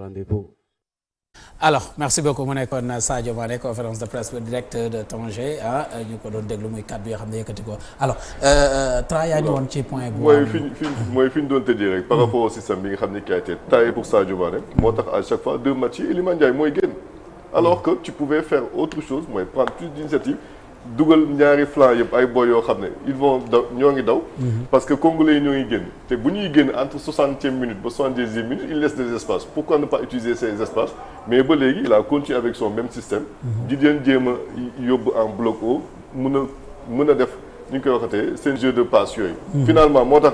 rendez-vous. Alors merci beaucoup mu nekkoon Sadio Mané conférence de presse bi directeur de Tanger ñu ko doon déglu muy kàddu yoo xam ne yëkkati ko alors Tra yaa ngi woon ci point bu mooy fi ñu doon tëjee rek par rapport au système bi nga xam ne qui a été taillé pour Sadio Mané moo tax à chaque fois 2 matchs yi Iliman Ndiaye mooy génn alors que tu pouvais faire autre chose mooy prendre plus d'initiative dugal ñaari flanc yëpp ay boy yoo xam ne ils vont daw ñoo ngi daw. parce que congolais yi ñoo ngi génn te bu ñuy génn entre 60e minute ba 70e minute il laisse des espaces pourquoi ne pas utiliser ces espaces mais ba léegi il a continué avec son même système. di leen jéem a yóbbu en bloc haut mën a def ñu ngi koy waxatee seen jeu de passe yooyu. finalement moo tax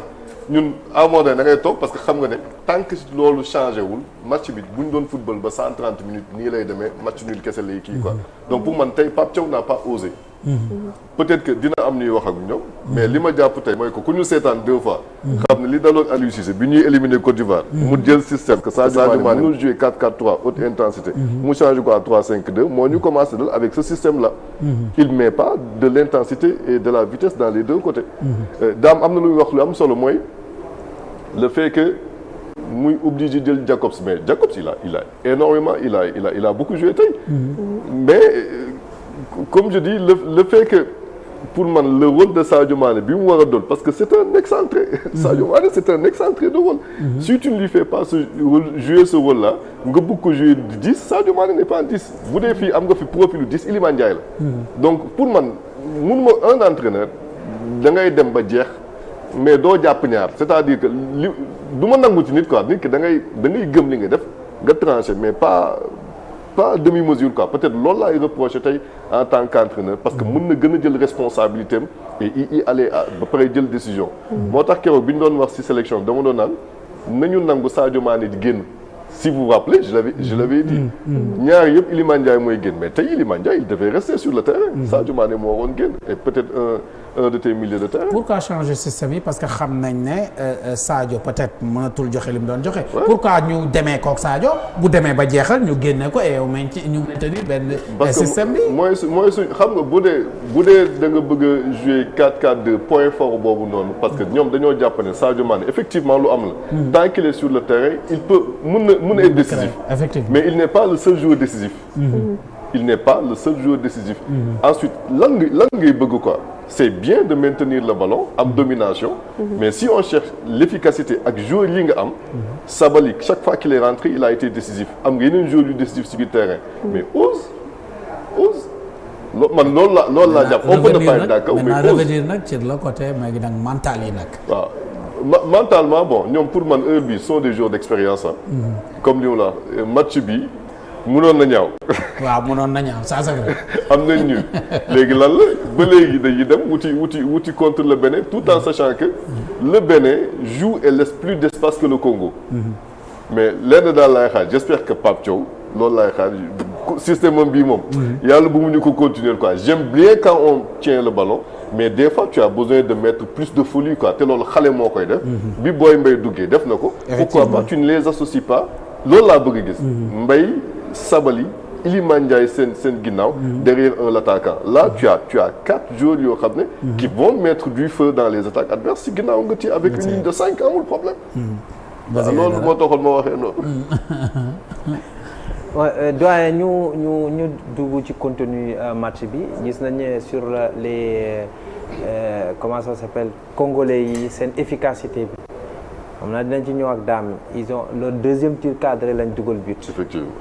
ñun à un moment donné da ngay toog parce que xam nga ne tant que loolu changé wul match bi bu ñu doon football ba 130 minutes nii lay demee match nul kese lay kii quoi. donc pour man tey Pape Thiaw n'a pas osé. peut-être que dina am ñuy wax ak ñoom. mais li ma jàpp tey mooy que ku ñu seetaan 2 fois. xam ne li daloon Aliou Cissé bi ñuy éliminer Côte d'Ivoire. mu jël système que Sadio Mané mënul jouer 4-4-3 haute intensité. mu changé ko à 3-5-2 moo ñu commencé dal avec ce système là. il met pas de l'intensité et de la vitesse dans les 2 côtés. daam am na lu muy wax lu am solo mooy le fait que muy obligé jël Jacobs mais Jacobs il a énormément il a beaucoup joué tey. mais comme je dis le fait que pour man le rôle de Sadio Mané bi mu war a doon parce que c'est un excentré. Sadio Mané c'est un excentré de rôle. si tu ne lui fais pas jouer ce rôle là nga bëgg ko jouer 10 Sadio Mané n'est pas 10 bu dee fii am nga fi profilu 10 Iliman Ndiaye la. donc pour man mënuma un entraîneur da ngay dem ba jeex mais doo jàpp ñaar c'est-à-dire que li du ma nangu ci nit quoi nit ki da ngay gëm li nga def nga trancher mais pas demi-mesure quoi peut-être loolu laay reproché tey en tant qu'entraîneur parce que mën na gën a jël responsabilité am et y aller ba pare jël décision. moo tax keroog bi ñu doon wax ci sélection dama doon naan nañu nangu Sadio Mané di génn si vous vous rappelez je l'avais dit. ñaar yëpp Iliman Ndiaye mooy génn mais tey Iliman Ndiaye il devait rester sur le terrain. Sadio Mané moo waroon génn et peut-être un de tes milieux de terrain. pourquoi changer système yi parce que xam nañ ne Sadio peut-être mënatul joxe li mu doon joxe. pourquoi ñu demee kook Sadio bu demee ba jeexal ñu génne ko et au moins ñu maintenir benn système bi. mooy su xam nga bu dee da nga bëgg a jouer 4-4-2 point fort boobu noonu parce que ñoom dañoo jàpp ne Sadio Mané effectivement lu am la. tant qu'il est sur le terrain il peut mën na être décisif. effectivement mais il n'est pas le seul joueur décisif. il n'est pas le seul joueur décisif. ensuite lan ngay bëgg quoi. c'est bien de maintenir le ballon am domination. mais si on cherche l'efficacité ak joueur yi nga am. Sabaly chaque fois qu'il est rentré il a été décisif am nga yeneen joueurs yu décisif ci biir terrain. mais ose man loolu laa jàpp. on peut ne pas être d'accord mais ose revenir nag ci le côté mais nag mental yi nag. waaw mentalement bon ñoom pour man heure bi sont des joueurs d'expérience comme li mu la match bi. mënoon na ñaaw. waaw mënoon na ñaaw ça c'est vrai. am nañ ñu léegi lan la ba léegi dañuy dem wuti contre le Bénin tout en sachant que le Bénin joue et laisse plus d'espace que le Congo. mais lenn daal laay xaar j'espère que Pape Thiaw loolu laay xaar système am bii moom. yàlla bu mu ñu ko continuer quoi j'aime bien quand on tient le ballon mais des fois tu as besoin de mettre plus de folie quoi te loolu xale moo koy def. bi Boy Mbaye duggee def na ko. pourquoi pas tu ne les associes pas loolu laa bëgg a gis. Mbaye Sabaly Iliman Ndiaye seen ginnaaw. derrière un attaquant là tu as 4 joueurs yoo xam ne. qui vont mettre du feu dans les attaques adverses si ginnaaw nga ci avec une ligne de 5 amul problème. loolu moo taxoon ma waxee noonu. doyen ñu dugg ci contenu match bi gis nañ ne sur les comment ça s'appelle congolais yi seen efficacité bi. xam naa dinañ ci ñëw ak daam ils ont le deuxième tir cadré lañ dugal but. effectivement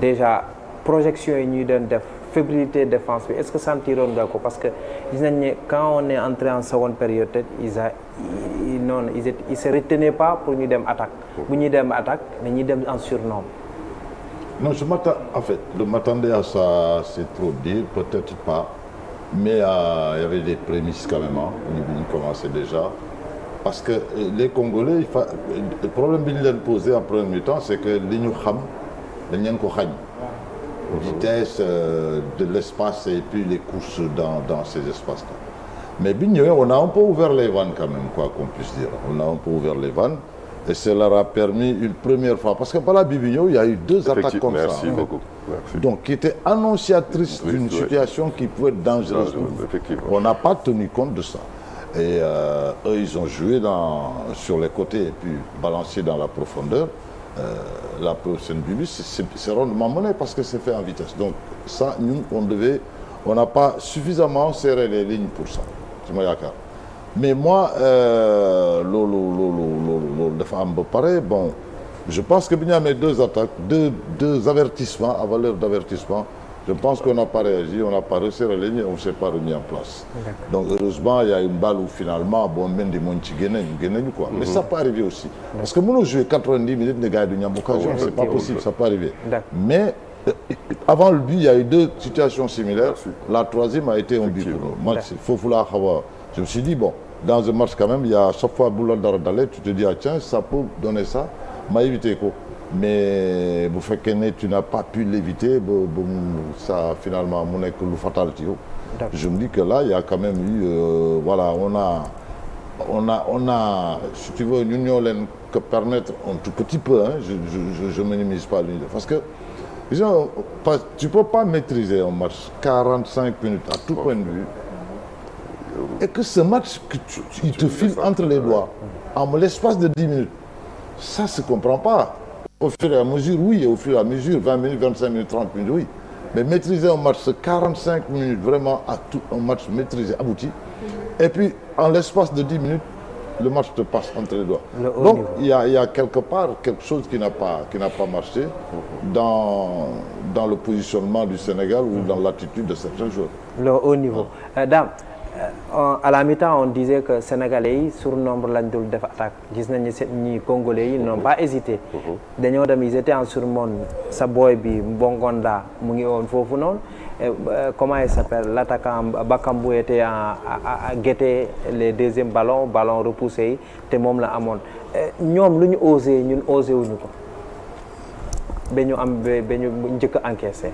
déjà projection yi ñuy doon def fébrilité défense bi est-ce que sentiroon nga ko parce que gis nañ ne quand on est entré en seconde période ils se retenaient pas pour ñu dem attaque. bu ñuy dem attaque dañuy dem en surnombre. non je m'attendais à ça c'est trop dire peut-être pas mais il y avait des prémices quand même ñu commençait déjà. parce que les Congolais le problème bi ñu leen posé en premier temps c'est que li ñu xam dañ leen ko xañ vitesse de l'espace et puis les courses dans ces espaces-là mais bi ñu ñëwee on a un peu ouvert les vannes quand même quoi qu'on puisse dire on a un peu ouvert les vannes et ça leur a permis une première fois parce que balaa bi ñëw il y a eu 2 attaques comme ça. Merci beaucoup. Merci. Donc qui étaient annonciatrices d'une situation qui pouvait être dangereuse. On n'a pas tenu compte de ça. Et eux, ils ont joué sur les côtés et puis balancé dans la profondeur. la preuve seen but bi c'est rondement mené parce que c'est fait en vitesse donc ça ñun on n'a pas suffisamment serré les lignes pour ça ci ma yaakaar mais moi loolu dafa am ba pare bon je pense que bi ñu amee deux attaques deux avertissements à valeur d'avertissement je pense qu'on n'a pas réagi on n'a pas resserré les lignes on s'est pas remis en place donc heureusement il y a une balle où finalement bon Mendy moo ci génne quoi mais ça peut arriver aussi parce que mënoo jouer 90 minutes ne gars yi du ñu am occasion c'est pas possible ça peut arriver mais avant le but il y a eu deux situations similaires la troisième a été un but pour nous match foofu laa xaw a je me suis dit bon dans un match quand même il y a chaque fois bu la dara dalee tu te dis ah tiens ça peut donner ça ma évité ko mais bu fekkee ne tu n'as pas pu l'éviter ba ça finalement mu nekk lu fatal ci yow je me dis que là il y a quand même eu voilà on a si tu veux ñun ñoo leen que permettre un tout petit peu hein je minimise pas l'unité parce que disons tu peux pas maîtriser un match 45 minutes à tout point de vue et que ce match que il te file entre les doigts en l'espace de 10 minutes ça se comprend pas au fur et à mesure oui au fur et à mesure 20 minutes 25 minutes 30 minutes oui mais maîtriser un match 45 minutes vraiment à tout un match maîtrisé abouti et puis en l'espace de 10 minutes le match te passe entre les doigts donc il y a quelque part quelque chose qui n'a pas marché dans le positionnement du Sénégal ou dans l'attitude de certains joueurs le haut niveau Dame à la mi-temps on disait que sénégalais yi surnombre lañ dul def attaque gis nañu ñi congolais yi n'ont pas hésité dañoo dem ils étaient en surnombre sa boy bi Mbongonda mu ngi woon foofu noonu comment il s'appelle l'attaquant Bakambu était à guetter les deuxièmes ballons repoussés yi te moom la amoon ñoom lu ñu osé ñun osé wuñu ko ba ñu njëkk a encaissé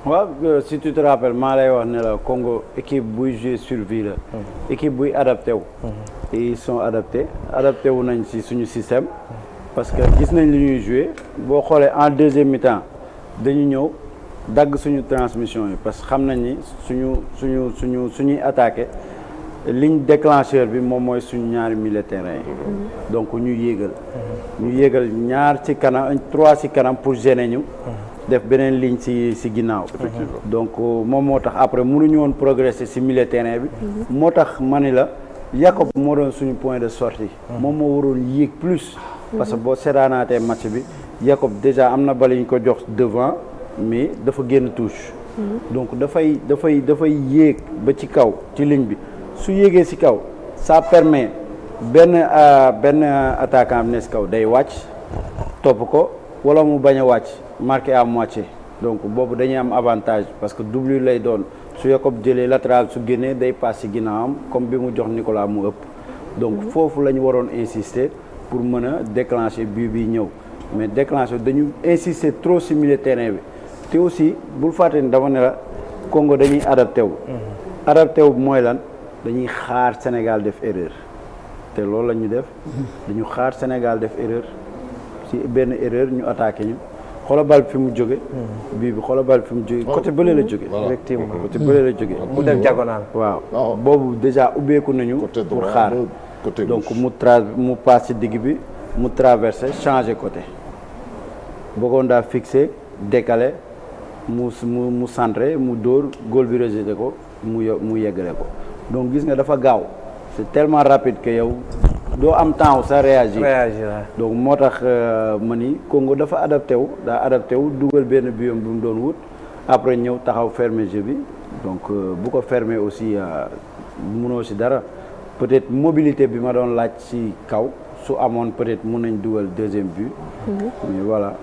waaw si tu te rappelles maa lay wax ne la Congo équipe buy jouer survie la équipe buy adapté wu et ils sont adapté wu nañ si suñu système parce que gis nañ li ñuy jouer boo xoolee en deuxième mi-temps dañu ñëw dagg suñu transmission yi parce que xam nañ ni suñuy attaqué ligne déclencheur bi moom mooy suñu ñaari milieu terrain yi donc ñu yéegal ñaar ci kanam 3 ci kanam pour gêner ñu def beneen ligne ci ginnaaw donc moom moo tax après mënuñu woon progresser ci milieu terrain bi moo tax ma ni la Jacob moo doon suñu point de sortie moom moo waroon yéeg plus parce que boo seetaanaatee match bi Jacob déjà am na bal ñu ko jox devant mais dafa génn touche donc dafay yéeg ba ci kaw ci ligne bi su yéegee ci kaw ça permet benn attaquant bi ne ci kaw day wàcc topp ko wala mu bañ a wàcc marqué à moitié donc boobu dañuy am avantage parce que doublure lay doon su Jacob jëlee latéral su génnee day passe ci ginnaawam comme bi mu jox Nicolas mu ëpp donc foofu la ñu waroon insister pour mën a déclencher but bi ñëw mais déclencher dañu insister trop ci milieu terrain bi te aussi bul fàtte ni dama ne la Congo dañuy adapté wu mooy lan dañuy xaar Sénégal def erreur te loolu la ñu def dañu xaar Sénégal def erreur ci benn erreur ñu attaqué ñu xoolal bal fi mu jóge bii bi xoolal bal fi mu jóge côté bële la jóge effectivement côté bële la jóge mu def diagonale waaw boobu déjà ubbeeku nañu pour xaar donc mu passe ci digg bi mu traversé changé côté bëggoon daa fixé décalé mu centré mu dóor góol bi rejeté ko mu yeggale ko donc gis nga dafa gaaw c'est tellement rapide que yow doo am temps sa réagir donc moo tax ma ni Congo dafa adapté wu dugal benn biyom bi mu doon wut après ñëw taxaw fermer jeu bi donc bu ko fermer aussi mënoo ci dara peut-être mobilité bi ma doon laaj ci kaw su amoon peut-être mën nañ dugal deuxième but mais voilà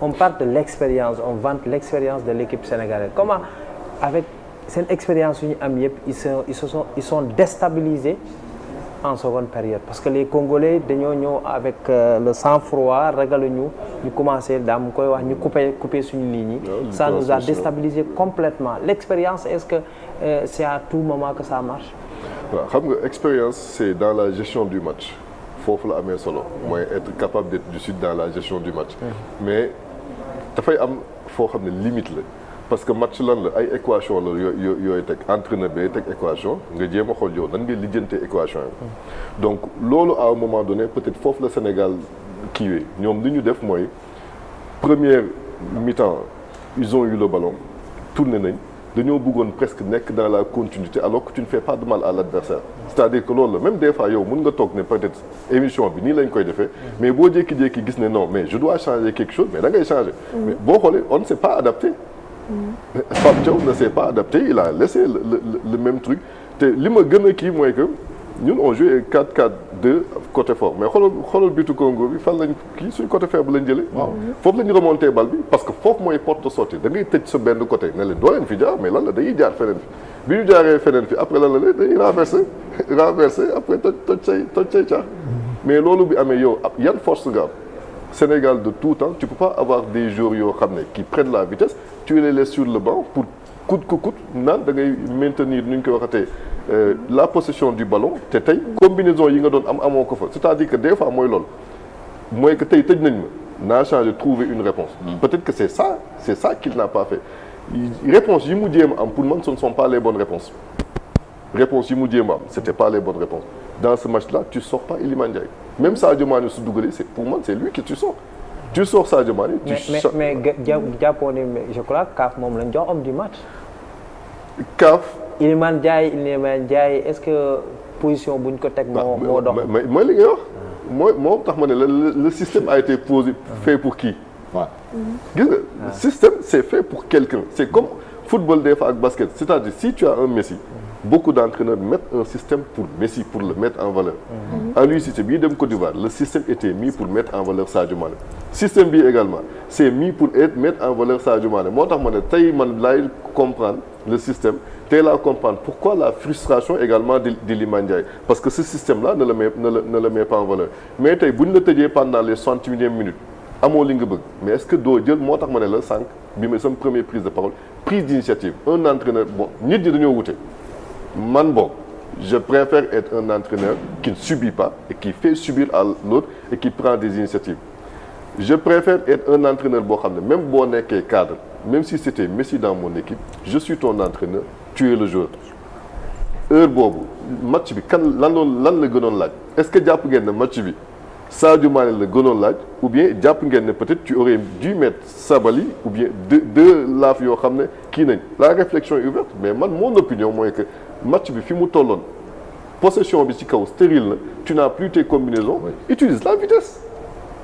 on parle de l'expérience on vante l'expérience de l'équipe sénégalaise comment avec seen expérience yu ñu am yëpp ils sont déstabilisés en seconde période parce que les Congolais dañoo ñëw avec le sang-froid ragaluñu ñu commencé daam koy wax ñu couper suñu ligne yi ça nous a déstabilisé complètement l'expérience est-ce que c'est à tout moment que ça marche waaw xam nga expérience c'est dans la gestion du match foofu la amee solo mooy être capable d'être lucide dans la gestion du match mais dafay am foo xam ne limite la parce que match lan la ay équation la yooyu teg entraîneur bi teg équation nga jéem a xool yow nan ngay lijjantee équation yi donc loolu à un moment donné peut-être foofu la Sénégal kiiwee ñoom li ñu def mooy première mi-temps ils ont eu le ballon tourné nañ dañoo bëggoon presque nekk dans la continuité alors que tu ne fais pas de mal à l'adversaire c'est-à-dire que loolu la même des fois yow mën nga toog ne peut-être émission bi nii lañ koy defee mais boo jékki-jékki gis ne non mais je dois changer quelque chose mais da ngay changer mais boo xoolee on ne s'est pas adapté Pape Thiaw ne s'est pas adapté il a laissé le même truc te li ma gën a kii mooy que ñun on jouait 4-4-2 côté fort mais xoolal bitu Congo bi fan lañ kii suñ côté faible lañ jëlee. waaw foofu la ñu remonté bal bi parce que foofu mooy porte de sortie da ngay tëj sa benn côté ne leen doo leen fi jaar mais lan la dañuy jaar feneen fi bi ñu jaaree feneen fi après lan la dañuy renversé après toj say caax mais loolu bi amee yow yan force nga am Sénégal de tout temps tu peux pas avoir des joueurs yoo xam ne qui prennent la vitesse tu les laisses sur le banc pour coûte que coûte naan da ngay maintenir nu ñu koy waxatee la possession du ballon te tey combinaison yi nga doon amoo ko fa c'est-à-dire que des fois mooy loolu mooy que tey tëj nañ ma naa changé trouver une réponse peut-être que c'est ça qu'il n'a pas fait réponse yi mu jéem am pour man ce ne sont pas les bonnes réponses yi mu jéem am c'était pas les bonnes réponses dans ce match-là tu sors pas Iliman Ndiaye même Sadio Mané su dugalee c'est pour moi c'est lui que tu sors Sadio Mané mais jàppoo ne je crois CAF moom lañ jox homme du match CAF Iliman Ndiaye est-ce que position buñ ko teg moo dox mooy li ngay wax moo tax ma ne le système a été fait pour qui gis nga système c'est fait pour quelqu'un c'est comme football des fois ak basket c'est-à-dire si tu as un Messi beaucoup d'entraîneurs mettent un système pour Messi pour le mettre en valeur Aliou Cissé bii dem Côte d'Ivoire le système était mis pour mettre en valeur Sadio Mané système bi également c'est mis pour mettre en valeur Sadio Mané moo tax ma ne tey man laay comprendre le système tey laa comprendre pourquoi la frustration également d'Iliman Ndiaye parce que ce système-là ne le met pas en valeur mais tey bu ñu la tëjee pendant les 61e minutes amoo li nga bëgg mais est-ce que doo jël moo tax ma ne la sànq bi ma sama première prise de parole prise d'initiative un entraîneur bon nit ñi dañoo wute man boog je préfère être un entraîneur qui ne subit pas et qui fait subir à l'autre et qui prend des initiatives je préfère être un entraîneur boo xam ne même boo nekkee cadre même si c'était Messi dans mon équipe je suis ton entraîneur tu es le joueur heure boobu match bi lan la gënoon laaj est-ce que jàpp ngeen ne match bi Sadio Mané la gënoon laaj ou bien jàpp ngeen ne peut-être tu aurais dû mettre Sabaly ou bien deux laaf yoo xam ne kii nañ la réflexion est ouverte mais man mon opinion mooy que match bi fi mu tolloon possession bi ci kaw stérile na tu n'as plus tes combinaisons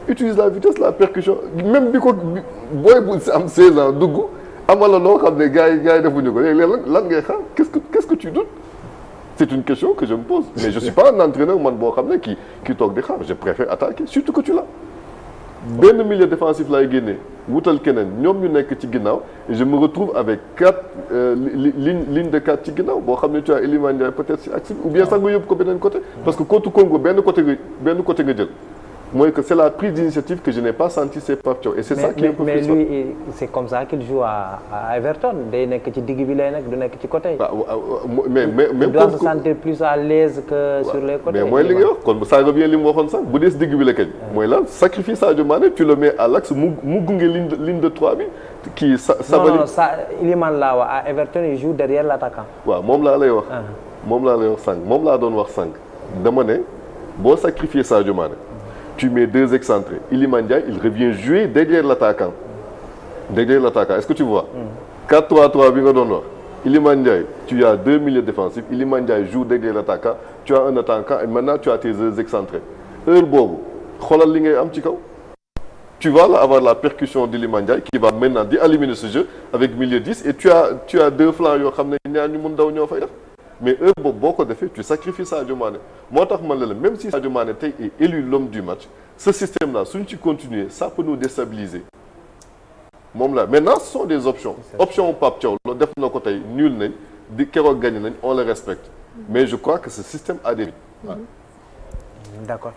utilise la vitesse la percussion même bi ko booy bu am 16 ans dugg amala loo xam ne gars yi defuñu ko léegi lan ngay xaar qu'est-ce que tu doutes c'est une question que je me pose mais je suis pas un entraîneur man boo xam ne qui toog di xaar je préfère attaquer surtout que tu l'as benn milieu défensif laay génnee wutal keneen ñoom ñu nekk ci ginnaaw et je me retrouve avec 4 lignes de 4 ci ginnaaw boo xam ne tu as Iliman Ndiaye peut-être si axe ou bien sax nga yóbbu ko beneen côté parce que contre Congo benn côté nga jël mooy que c'est la prise d'initiative que je n'ai pas senti c'est Pape Thiaw et c'est ça qui est un peu frustrant. Mais lui c'est comme ça qu'il joue à Everton day nekk ci digg bi lay nekk du nekk ci côté. mais il doit se sentir plus à l'aise que sur les côtés. mais mooy li nga wax kon ça revient li mu waxoon sax bu dee si digg bi la kañ. mooy lan sacrifice Sadio Mané tu le mets à l'axe mu gunge ligne de 3 bi kii Sabaly. non ça Iliman laa wax à Everton il joue derrière l'attaquant. waaw moom laa lay wax. moom laa lay wax sànq moom laa doon wax sànq dama ne boo sacrifier Sadio Mané. Tu mets 2 excentrés. Iliman Ndiaye, il revient jouer derrière l'attaquant. Est-ce que tu vois 4-3-3 bi nga doon wax. Iliman Ndiaye, tu as 2 milieux défensifs. Iliman Ndiaye joue derrière l'attaquant. Tu as un attaquant et maintenant tu as tes 2 excentrés. Heure boobu xoolal li ngay am ci kaw. Tu vas là avoir la percussion d'Iliman Ndiaye qui va maintenant éliminer ce jeu avec milieu 10 et tu as 2 flancs yoo xam ne ñaar ñu mun daw ñoo fay def. mais heure boobu boo ko defee tu sacrifies Sadio Mané moo tax man la même si Sadio Mané tey est élu l'homme du match ce système là suñ ci continuer ça peut nous déstabiliser moom la maintenant ce sont des options option Pape Thiaw lo def na ko tey nul nañ di keroog gagné nañ on le respecte mais je crois que ce système a des d'accord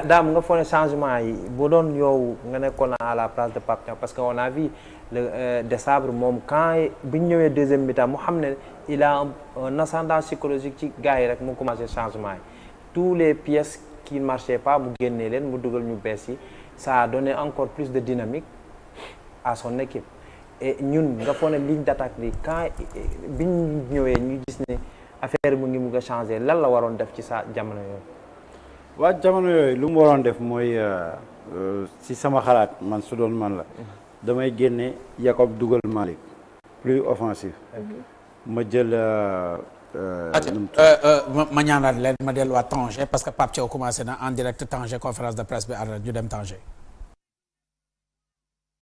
daam nga foog ne changement yi bu doon yow nga nekkoon à la place de Pape Thiaw parce que on a vu le décembre moom quand bi ñu ñëwee deuxième mi-temps mu xam ne il a un ascendant psychologique ci gars yi rek mu commencé changement yi tous les pièces qui ne marchaient pas mu génnee leen mu dugal ñu bees yi ça a donné encore plus de dynamique à son équipe et ñun nga foog ne ligne d'attaque bi quand bi ñu ñëwee ñu gis ne affaire mu ngi mu nga changé lan la waroon def ci sa jamono yooyu. waa jamono yooyu lu mu waroon def mooy si sama xalaat man su doon man la damay génne Jacob dugal Malick plus offensif ma jël ma ñaanal leen ma delluwaat Tanger parce que Pape Thiaw commencé na en direct Tanger conférence de presse bi ñu dem Tanger